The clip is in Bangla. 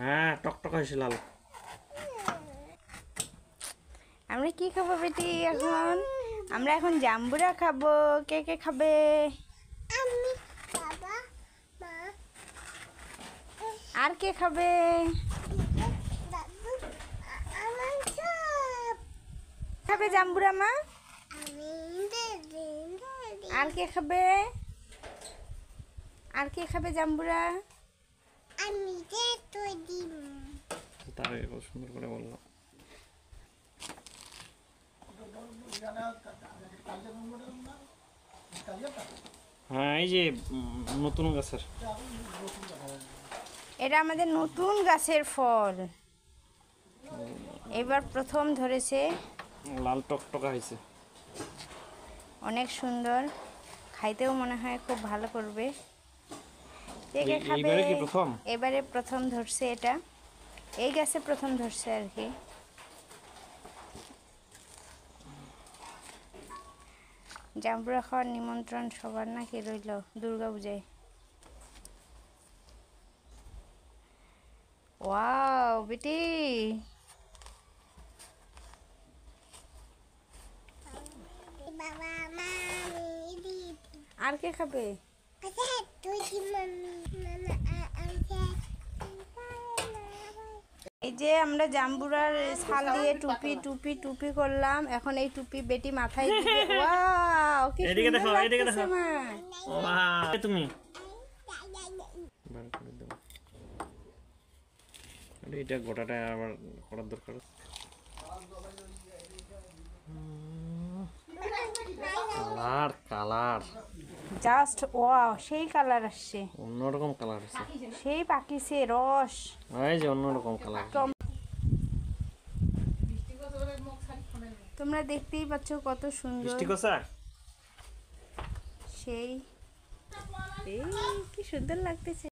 হ্যাঁ টকটক হয়েছে লাল। আমরা কি খাবো বেটি এখন? আমরা এখন জাম্বুরা খাবো। কে কে খাবে? আমি, বাবা, মা, আর কে খাবে? দাদু, আমার সব। খাবে জাম্বুরা মা? আমি দাদি। আর কে খাবে? আর কে খাবে জাম্বুরা? আমি যে তুই দিন। তার আগে কত সুন্দর করে বললাম। হ্যাঁ এই যে নতুন গাছের, এটা আমাদের নতুন গাছের ফল, এবার প্রথম ধরেছে। লাল টকটকা হয়েছে। অনেক সুন্দর, খাইতেও মনে হয় খুব ভালো করবে। কে কে খাবে? এইবারে কি প্রথম? এবারে প্রথম ধরছে, এটা এই গাছে প্রথম ধরছে আর কি। জাম্বুরা খাওয়ার নিমন্ত্রণ সবার নাকি রইল দুর্গা পূজায়। ওয়াও বেটি, বাবা, মা, আমি দিদি। আর কে খাবে? আচ্ছা তুই কি মাম্মি? এই যে আমরা জাম্বুরার ছাল দিয়ে টুপি টুপি টুপি করলাম, এখন এই টুপি বেটি মাথায় দিবে। ওয়াও কি এদিকে দেখো, সুন্দর এদিকে লাগতেছে দেখো। আমার। বাহ, তুমি বার করে দাও। আরে এটা গোটাটা আবার করার দরকার আছে। কালার কালার জাস্ট ওয়াও, সেই কালার আসছে, অন্যরকম কালার আছে। সেই পাকিছে রস। এই যে অন্যরকম কালার। তোমরা দেখতেই পাচ্ছ কত সুন্দর মিষ্টি কষা। সেই, এই কি সুন্দর লাগতেছে।